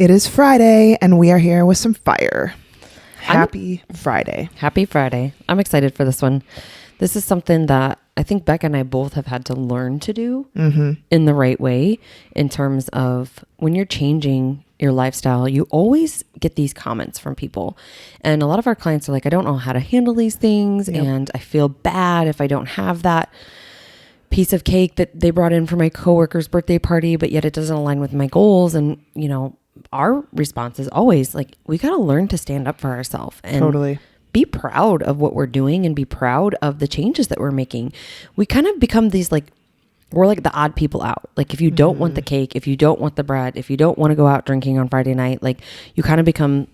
It is Friday, and we are here with some fire. Happy Friday. Happy Friday. I'm excited for this one. This is something that I think Becca and I both have had to learn to do in the right way, in terms of when you're changing your lifestyle, you always get these comments from people. And a lot of our clients are like, I don't know how to handle these things. Yep. And I feel bad if I don't have that piece of cake that they brought in for my coworker's birthday party, but yet it doesn't align with my goals. And, you know, our response is always like, we got to learn to stand up for ourselves and Totally. Be proud of what we're doing and be proud of the changes that we're making. We kind of become these we're like the odd people out. Like if you don't want the cake, if you don't want the bread, if you don't want to go out drinking on Friday night, like you kind of become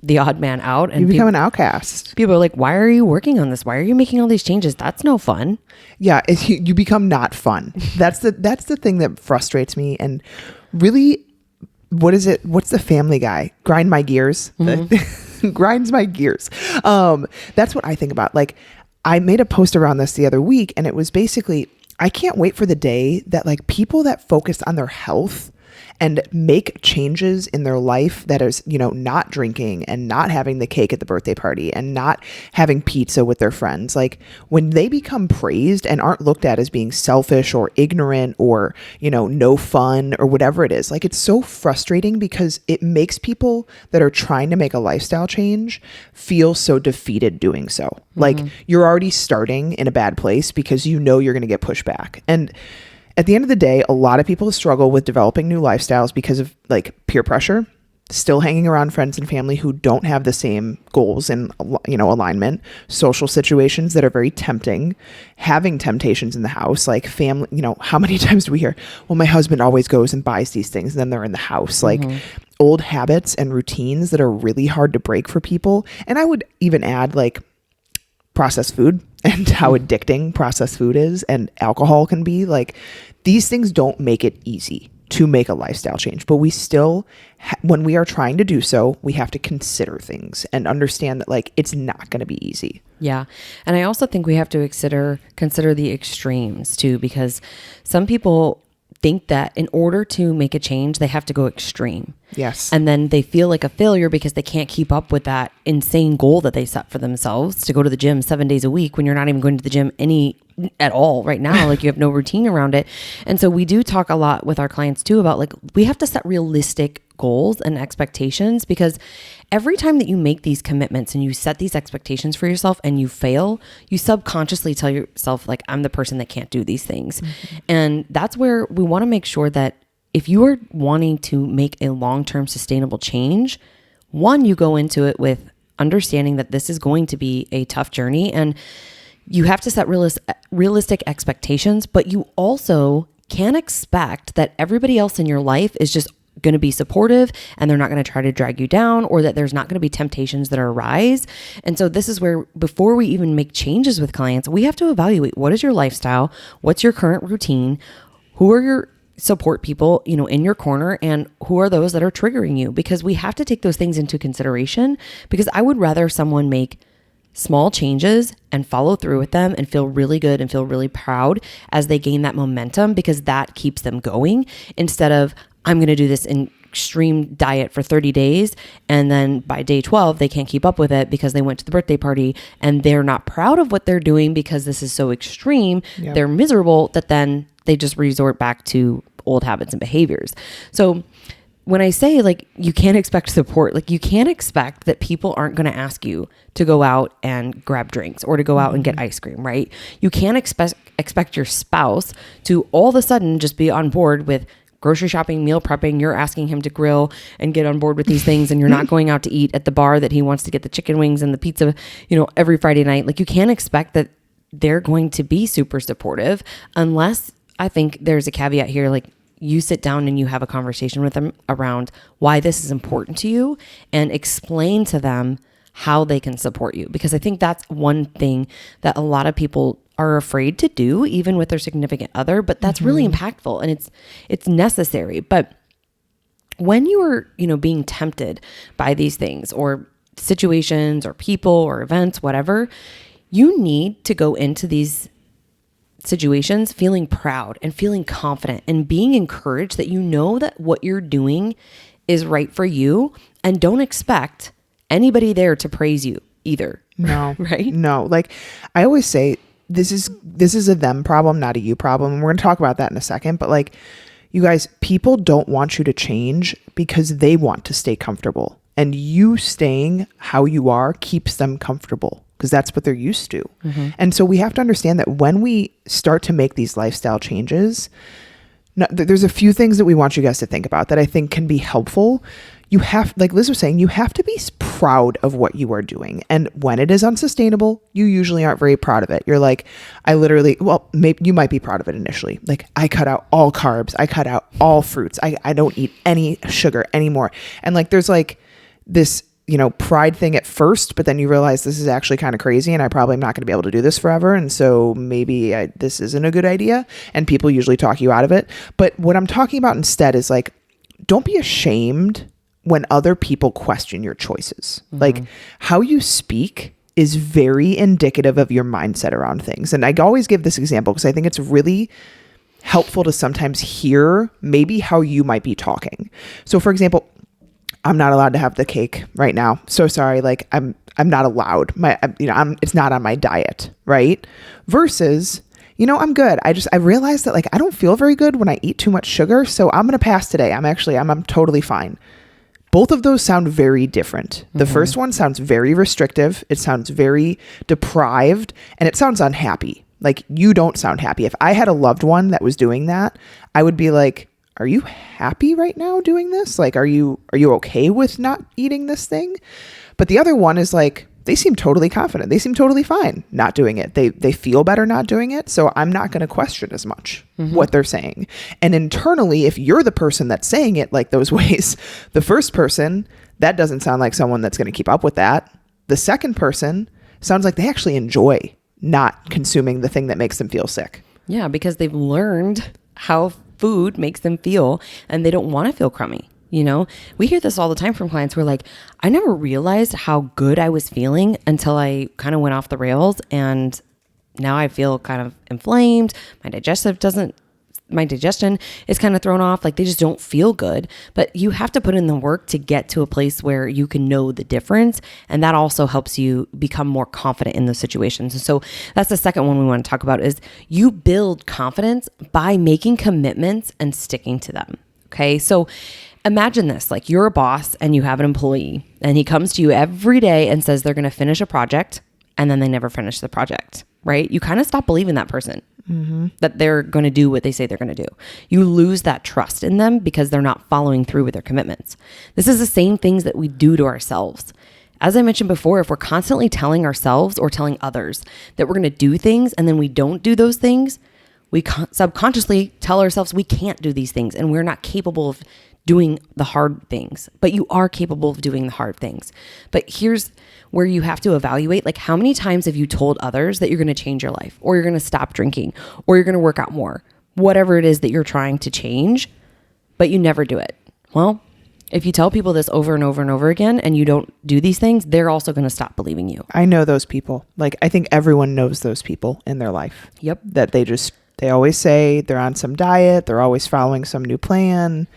the odd man out. And you become an outcast. People are like, why are you working on this? Why are you making all these changes? That's no fun. Yeah. You become not fun. That's the thing that frustrates me. And really, what is it? What's the Family Guy? Grind my gears. Grinds my gears. That's what I think about. Like, I made a post around this the other week, and it was basically, I can't wait for the day that like people that focus on their health and make changes in their life, that is, you know, not drinking and not having the cake at the birthday party and not having pizza with their friends. Like when they become praised and aren't looked at as being selfish or ignorant or, you know, no fun or whatever it is, like it's so frustrating because it makes people that are trying to make a lifestyle change feel so defeated doing so. Like you're already starting in a bad place because you know you're going to get pushed back. And at the end of the day, a lot of people struggle with developing new lifestyles because of like peer pressure, still hanging around friends and family who don't have the same goals and, you know, alignment, social situations that are very tempting, having temptations in the house, like family, you know, how many times do we hear, well, my husband always goes and buys these things and then they're in the house, like old habits and routines that are really hard to break for people. And I would even add like processed food and how addicting processed food is and alcohol can be. Like these things don't make it easy to make a lifestyle change, but we still, when we are trying to do so, we have to consider things and understand that like, it's not going to be easy. Yeah. And I also think we have to consider the extremes too, because some people think that in order to make a change, they have to go extreme. Yes. And then they feel like a failure because they can't keep up with that insane goal that they set for themselves to go to the gym 7 days a week when you're not even going to the gym at all right now. Like you have no routine around it. And so we do talk a lot with our clients too about like, we have to set realistic goals and expectations, because every time that you make these commitments and you set these expectations for yourself and you fail, you subconsciously tell yourself like, I'm the person that can't do these things. And that's where we want to make sure that if you are wanting to make a long-term sustainable change, one, you go into it with understanding that this is going to be a tough journey and you have to set realistic expectations, but you also can't expect that everybody else in your life is just going to be supportive and they're not going to try to drag you down, or that there's not going to be temptations that arise. And so this is where, before we even make changes with clients, we have to evaluate, what is your lifestyle? What's your current routine? Who are your support people, you know, in your corner, and who are those that are triggering you? Because we have to take those things into consideration, because I would rather someone make small changes and follow through with them and feel really good and feel really proud as they gain that momentum, because that keeps them going, instead of, I'm going to do this extreme diet for 30 days. And then by day 12, they can't keep up with it because they went to the birthday party and they're not proud of what they're doing because this is so extreme. Yep. They're miserable that then they just resort back to old habits and behaviors. So when I say like, you can't expect support, like you can't expect that people aren't going to ask you to go out and grab drinks or to go out and get ice cream, right? You can't expect your spouse to all of a sudden just be on board with grocery shopping, meal prepping. You're asking him to grill and get on board with these things, and you're not going out to eat at the bar that he wants to get the chicken wings and the pizza, you know, every Friday night. Like you can't expect that they're going to be super supportive, unless, I think there's a caveat here, like you sit down and you have a conversation with them around why this is important to you and explain to them how they can support you. Because I think that's one thing that a lot of people are afraid to do, even with their significant other, but that's really impactful and it's necessary. But when you are, you know, being tempted by these things or situations or people or events, whatever, you need to go into these situations feeling proud and feeling confident and being encouraged that you know that what you're doing is right for you, and don't expect anybody there to praise you either. No. Right? No. Like I always say, this is a them problem, not a you problem. And we're going to talk about that in a second. But like, you guys, people don't want you to change because they want to stay comfortable. And you staying how you are keeps them comfortable because that's what they're used to. Mm-hmm. And so we have to understand that when we start to make these lifestyle changes, there's a few things that we want you guys to think about that I think can be helpful. You have, like Liz was saying, you have to be proud of what you are doing. And when it is unsustainable, you usually aren't very proud of it. You're like, maybe you might be proud of it initially. Like, I cut out all carbs. I cut out all fruits. I don't eat any sugar anymore. And like, there's like this, pride thing at first, but then you realize this is actually kind of crazy and I probably am not going to be able to do this forever. And so maybe this isn't a good idea. And people usually talk you out of it. But what I'm talking about instead is like, don't be ashamed when other people question your choices. Mm-hmm. Like how you speak is very indicative of your mindset around things. And I always give this example because I think it's really helpful to sometimes hear maybe how you might be talking. So for example, I'm not allowed to have the cake right now. So sorry. Like I'm not allowed. It's not on my diet. Right. Versus, I'm good. I realized that like, I don't feel very good when I eat too much sugar. So I'm going to pass today. I'm totally fine. Both of those sound very different. The mm-hmm. first one sounds very restrictive. It sounds very deprived and it sounds unhappy. Like you don't sound happy. If I had a loved one that was doing that, I would be like, are you happy right now doing this? Like, are you okay with not eating this thing? But the other one is like, they seem totally confident. They seem totally fine not doing it. They feel better not doing it. So I'm not going to question as much mm-hmm. what they're saying. And internally, if you're the person that's saying it like those ways, the first person, that doesn't sound like someone that's going to keep up with that. The second person sounds like they actually enjoy not consuming the thing that makes them feel sick. Yeah, because they've learned how food makes them feel and they don't want to feel crummy. We hear this all the time from clients. We're like, I never realized how good I was feeling until I kind of went off the rails. And now I feel kind of inflamed. My digestion is kind of thrown off. Like they just don't feel good, but you have to put in the work to get to a place where you can know the difference. And that also helps you become more confident in those situations. And so that's the second one we want to talk about is you build confidence by making commitments and sticking to them. Okay. So imagine this, like you're a boss and you have an employee and he comes to you every day and says they're going to finish a project and then they never finish the project, right? You kind of stop believing that person mm-hmm. that they're going to do what they say they're going to do. You lose that trust in them because they're not following through with their commitments. This is the same things that we do to ourselves. As I mentioned before, if we're constantly telling ourselves or telling others that we're going to do things and then we don't do those things, we subconsciously tell ourselves we can't do these things and we're not capable of doing the hard things, but you are capable of doing the hard things. But here's where you have to evaluate, like how many times have you told others that you're going to change your life or you're going to stop drinking or you're going to work out more, whatever it is that you're trying to change, but you never do it. Well, if you tell people this over and over and over again and you don't do these things, they're also going to stop believing you. I know those people. Like I think everyone knows those people in their life. Yep. That they always say they're on some diet, they're always following some new plan,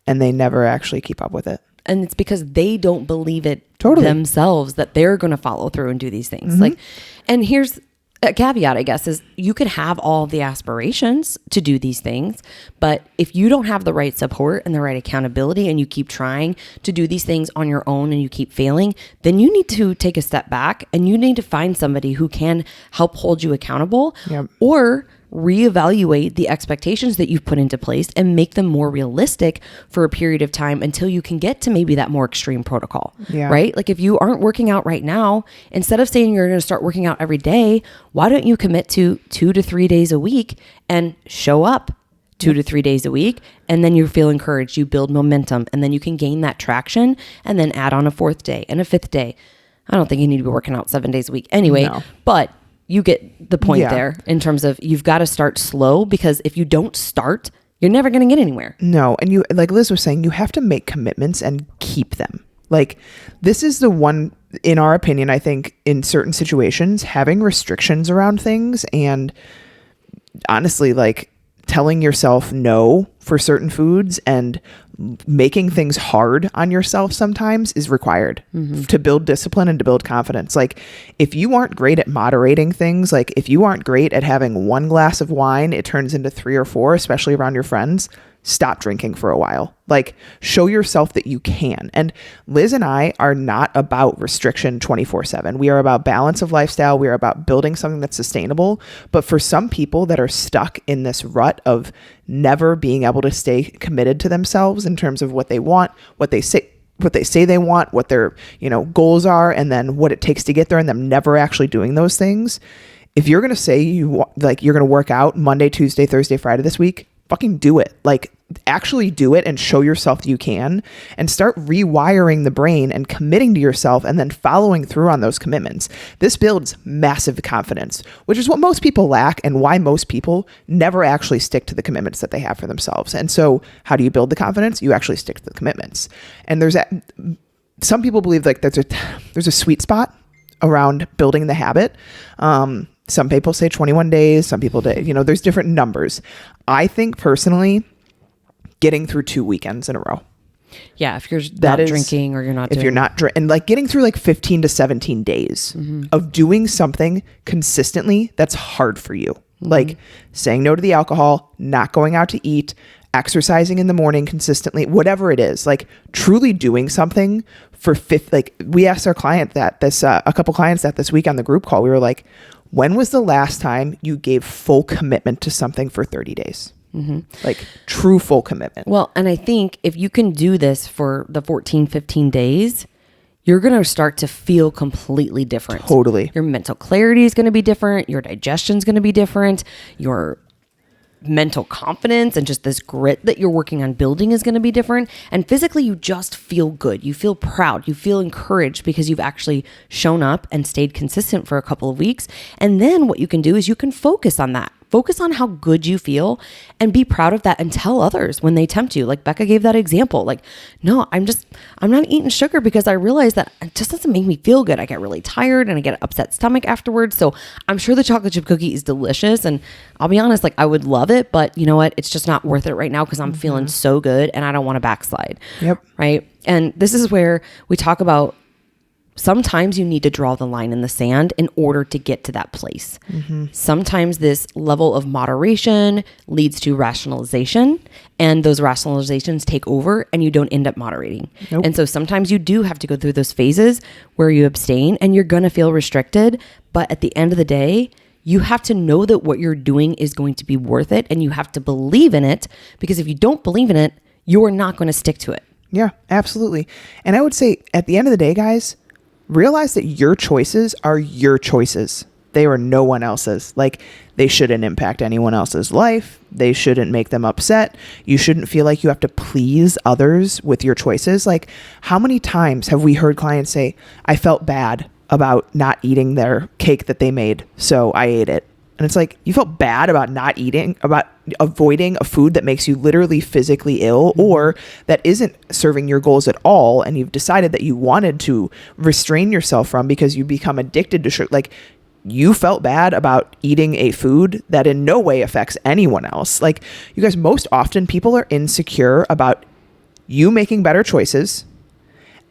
and they never actually keep up with it. And it's because they don't believe it totally themselves that they're going to follow through and do these things. Mm-hmm. And here's a caveat, I guess, is you can have all the aspirations to do these things, but if you don't have the right support and the right accountability and you keep trying to do these things on your own and you keep failing, then you need to take a step back and you need to find somebody who can help hold you accountable yep. or reevaluate the expectations that you've put into place and make them more realistic for a period of time until you can get to maybe that more extreme protocol, right? Like if you aren't working out right now, instead of saying you're going to start working out every day, why don't you commit to 2 to 3 days a week and show up 2 to 3 days a week? And then you feel encouraged, you build momentum, and then you can gain that traction and then add on a 4th day and a 5th day. I don't think you need to be working out 7 days a week anyway, but you get the point there in terms of you've got to start slow because if you don't start, you're never going to get anywhere. No. And you, like Liz was saying, you have to make commitments and keep them. Like this is the one, in our opinion, I think in certain situations, having restrictions around things and honestly, like telling yourself no for certain foods and making things hard on yourself sometimes is required to build discipline and to build confidence. Like if you aren't great at moderating things, like if you aren't great at having one glass of wine, it turns into 3 or 4, especially around your friends, stop drinking for a while. Like show yourself that you can. And Liz and I are not about restriction 24/7. We are about balance of lifestyle. We are about building something that's sustainable. But for some people that are stuck in this rut of never being able to stay committed to themselves in terms of what they want, what they say they want, what their, goals are, and then what it takes to get there, and them never actually doing those things. If you're going to say you're going to work out Monday, Tuesday, Thursday, Friday this week, fucking do it. Like actually do it and show yourself that you can, and start rewiring the brain and committing to yourself and then following through on those commitments. This builds massive confidence, which is what most people lack and why most people never actually stick to the commitments that they have for themselves. And so how do you build the confidence? You actually stick to the commitments. And some people believe like there's a sweet spot around building the habit. Some people say 21 days, some people say, there's different numbers. I think personally, getting through 2 weekends in a row. Yeah, if you're not drinking or you're not if you're not and like getting through like 15 to 17 days of doing something consistently that's hard for you. Like saying no to the alcohol, not going out to eat, exercising in the morning consistently, whatever it is, like truly doing something for like we asked our client a couple clients that this week on the group call, we were like, when was the last time you gave full commitment to something for 30 days? Like true full commitment. Well, and I think if you can do this for the 14, 15 days, you're going to start to feel completely different. Totally. Your mental clarity is going to be different. Your digestion is going to be different. Your mental confidence and just this grit that you're working on building is going to be different. And physically, you just feel good. You feel proud. You feel encouraged because you've actually shown up and stayed consistent for a couple of weeks. And then what you can do is you can focus on that. Focus on how good you feel and be proud of that and tell others when they tempt you. Like Becca gave that example. Like, no, I'm not eating sugar because I realize that it just doesn't make me feel good. I get really tired and I get an upset stomach afterwards. So I'm sure the chocolate chip cookie is delicious. And I'll be honest, like I would love it, but you know what? It's just not worth it right now because I'm feeling so good and I don't want to backslide. Yep. Right. And this is where we talk about sometimes you need to draw the line in the sand in order to get to that place. Sometimes this level of moderation leads to rationalization, and those rationalizations take over and you don't end up moderating. Nope. And so sometimes you do have to go through those phases where you abstain and you're going to feel restricted. But at the end of the day, you have to know that what you're doing is going to be worth it, and you have to believe in it, because if you don't believe in it, you're not going to stick to it. Yeah, absolutely. And I would say at the end of the day, guys, realize that your choices are your choices. They are no one else's. Like they shouldn't impact anyone else's life. They shouldn't make them upset. You shouldn't feel like you have to please others with your choices. Like how many times have we heard clients say, I felt bad about not eating their cake that they made, so I ate it. And it's like, you felt bad about not eating, about avoiding a food that makes you literally physically ill or that isn't serving your goals at all. And you've decided that you wanted to restrain yourself from because you become addicted to sugar. Like you felt bad about eating a food that in no way affects anyone else. Like you guys, most often people are insecure about you making better choices,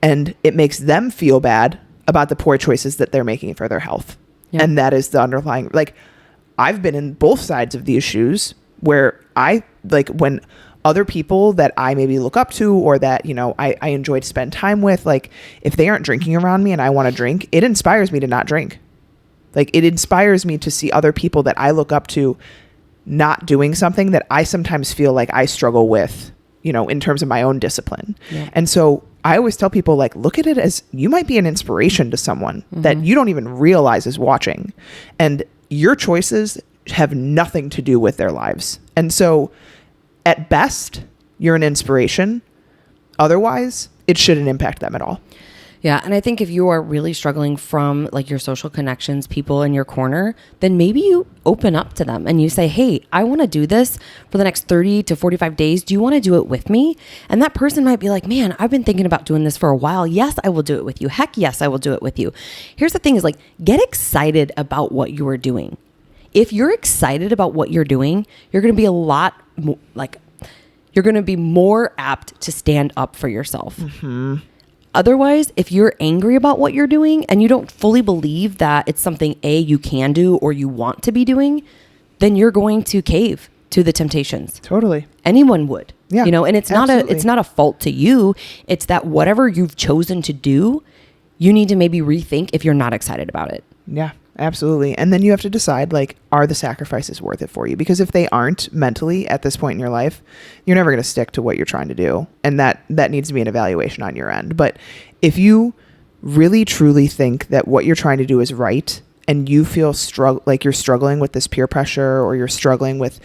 and it makes them feel bad about the poor choices that they're making for their health. Yep. And that is the underlying, like, I've been in both sides of these shoes where I like when other people that I maybe look up to or that, I enjoy to spend time with, like if they aren't drinking around me and I want to drink, it inspires me to not drink. Like it inspires me to see other people that I look up to not doing something that I sometimes feel like I struggle with, in terms of my own discipline. Yeah. And so I always tell people, like, look at it as you might be an inspiration to someone that you don't even realize is watching. And your choices have nothing to do with their lives. And so at best, you're an inspiration. Otherwise, it shouldn't impact them at all. Yeah. And I think if you are really struggling from like your social connections, people in your corner, then maybe you open up to them and you say, hey, I want to do this for the next 30 to 45 days. Do you want to do it with me? And that person might be like, man, I've been thinking about doing this for a while. Yes, I will do it with you. Heck yes, I will do it with you. Here's the thing is like, get excited about what you are doing. if you're excited about what you're doing, you're going to be a lot you're going to be more apt to stand up for yourself. Mm-hmm. Otherwise, if you're angry about what you're doing and you don't fully believe that it's something you can do or you want to be doing, then you're going to cave to the temptations. Totally. Anyone would. Yeah. And it's not a fault to you. It's that whatever you've chosen to do, you need to maybe rethink if you're not excited about it. Yeah, absolutely. And then you have to decide, like, are the sacrifices worth it for you? Because if they aren't mentally at this point in your life, you're never going to stick to what you're trying to do. And that needs to be an evaluation on your end. But if you really truly think that what you're trying to do is right, and you feel like you're struggling with this peer pressure, or you're struggling with,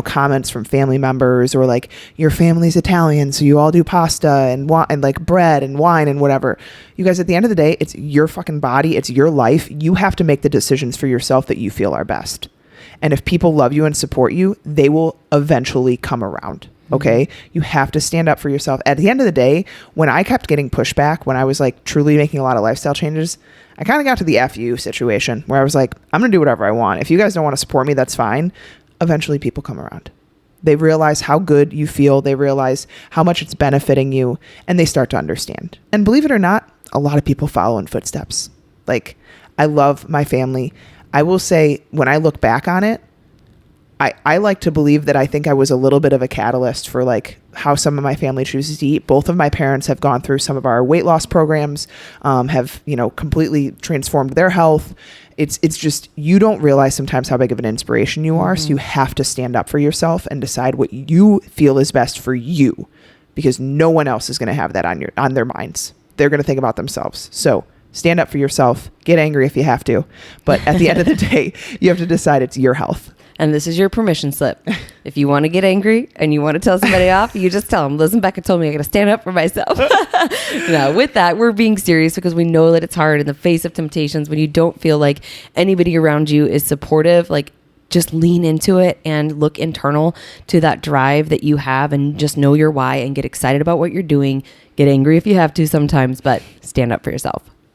comments from family members, or like your family's Italian, so you all do pasta and like bread and wine and whatever. You guys, at the end of the day, it's your fucking body. It's your life. You have to make the decisions for yourself that you feel are best. And if people love you and support you, they will eventually come around. Okay. You have to stand up for yourself. At the end of the day, when I kept getting pushback, when I was like truly making a lot of lifestyle changes, I kind of got to the FU situation where I was like, I'm going to do whatever I want. If you guys don't want to support me, that's fine. Eventually people come around. They realize how good you feel. They realize how much it's benefiting you, and they start to understand. And believe it or not, a lot of people follow in footsteps. Like, I love my family. I will say, when I look back on it, I like to believe that I think I was a little bit of a catalyst for like how some of my family chooses to eat. Both of my parents have gone through some of our weight loss programs, have, completely transformed their health. It's just, you don't realize sometimes how big of an inspiration you are. Mm-hmm. So you have to stand up for yourself and decide what you feel is best for you, because no one else is going to have that on their minds. They're going to think about themselves. So stand up for yourself, get angry if you have to. But at the end of the day, you have to decide it's your health. And this is your permission slip. If you want to get angry and you want to tell somebody off, you just tell them, listen, Becca told me I got to stand up for myself. Now, with that, we're being serious because we know that it's hard in the face of temptations when you don't feel like anybody around you is supportive. Like, just lean into it and look internal to that drive that you have, and just know your why and get excited about what you're doing. Get angry if you have to sometimes, but stand up for yourself.